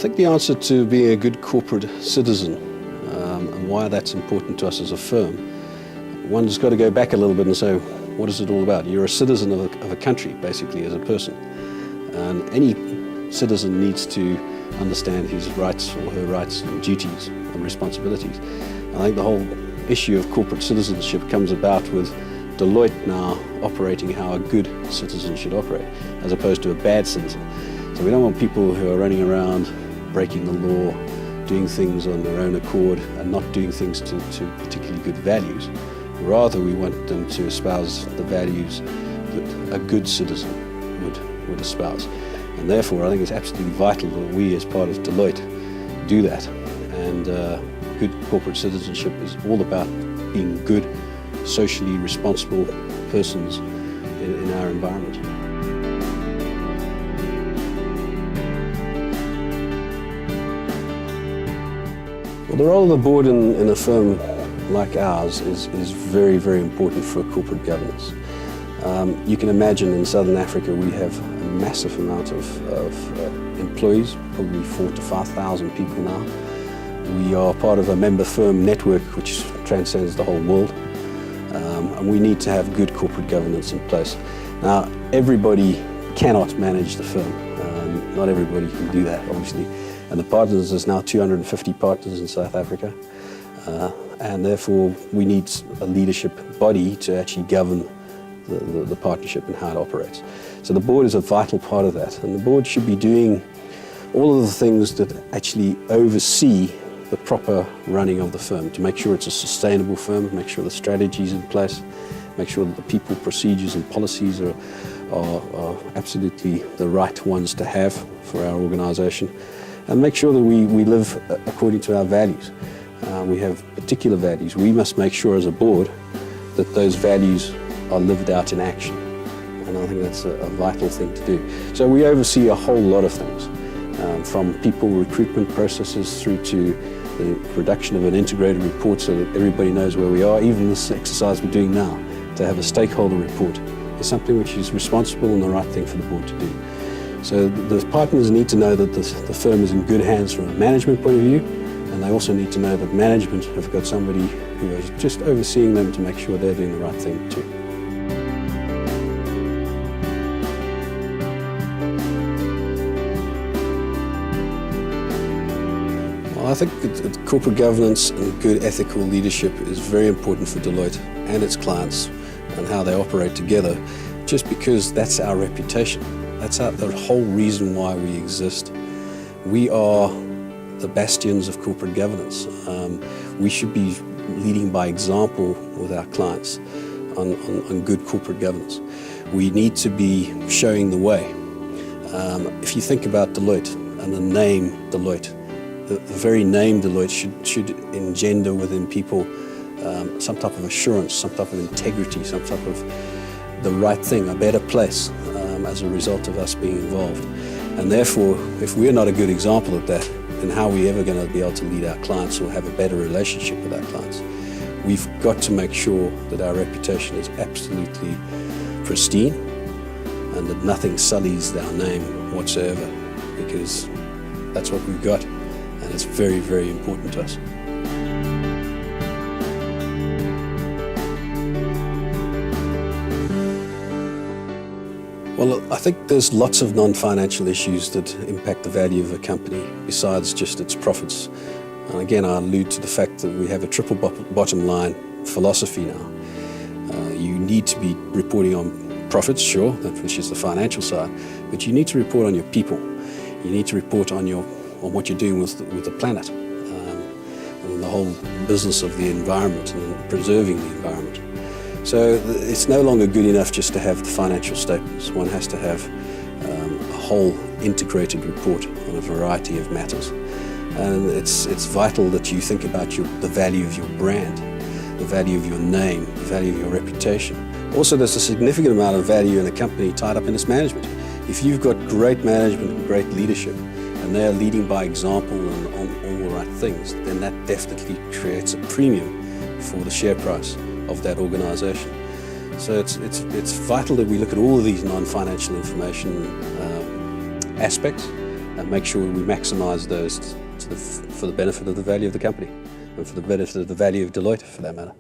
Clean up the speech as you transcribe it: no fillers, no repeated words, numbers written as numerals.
think the answer to being a good corporate citizen and why that's important to us as a firm, one's got to go back a little bit and say, what is it all about? You're a citizen of a country, basically, as a person. And any citizen needs to understand his rights or her rights and duties and responsibilities. I think the whole issue of corporate citizenship comes about with Deloitte now operating how a good citizen should operate, as opposed to a bad citizen. So we don't want people who are running around breaking the law, doing things on their own accord and not doing things to particularly good values. Rather, we want them to espouse the values that a good citizen would espouse. And therefore, I think it's absolutely vital that we, as part of Deloitte, do that. And good corporate citizenship is all about being good, socially responsible persons in our environment. Well, the role of the board in a firm like ours is very, very important for corporate governance. You can imagine in Southern Africa we have a massive amount of employees, probably 4,000 to 5,000 people now. We are part of a member firm network which transcends the whole world, and we need to have good corporate governance in place. Now, everybody cannot manage the firm. Not everybody can do that, obviously. And the partners, there's now 250 partners in South Africa, and therefore we need a leadership body to actually govern the partnership and how it operates. So the board is a vital part of that, and the board should be doing all of the things that actually oversee the proper running of the firm, to make sure it's a sustainable firm, make sure the strategy is in place, make sure that the people, procedures and policies are absolutely the right ones to have for our organisation, and make sure that we live according to our values. We have particular values. We must make sure as a board that those values are lived out in action, and I think that's a vital thing to do. So we oversee a whole lot of things, from people recruitment processes through to the production of an integrated report so that everybody knows where we are. Even this exercise we're doing now, to have a stakeholder report, is something which is responsible and the right thing for the board to do. So the partners need to know that the firm is in good hands from a management point of view, and they also need to know that management have got somebody who is just overseeing them to make sure they're doing the right thing too. Well, I think that corporate governance and good ethical leadership is very important for Deloitte and its clients and how they operate together, just because that's our reputation. That's the whole reason why we exist. We are the bastions of corporate governance. We should be leading by example with our clients on good corporate governance. We need to be showing the way. If you think about Deloitte and the name Deloitte, the very name Deloitte should engender within people some type of assurance, some type of integrity, some type of the right thing, a better place as a result of us being involved. And therefore, if we're not a good example of that, then how are we ever going to be able to lead our clients or have a better relationship with our clients? We've got to make sure that our reputation is absolutely pristine and that nothing sullies our name whatsoever, because that's what we've got, and it's very, very important to us. Well, I think there's lots of non-financial issues that impact the value of a company besides just its profits. And again, I allude to the fact that we have a triple bottom line philosophy now. You need to be reporting on profits, sure, which is the financial side, but you need to report on your people. You need to report on what you're doing with the planet, and the whole business of the environment and preserving the environment. So it's no longer good enough just to have the financial statements. One has to have a whole integrated report on a variety of matters. And it's vital that you think about the value of your brand, the value of your name, the value of your reputation. Also, there's a significant amount of value in a company tied up in its management. If you've got great management and great leadership, and they're leading by example and on all the right things, then that definitely creates a premium for the share price of that organisation. So it's vital that we look at all of these non-financial information aspects and make sure we maximise those for the benefit of the value of the company and for the benefit of the value of Deloitte, for that matter.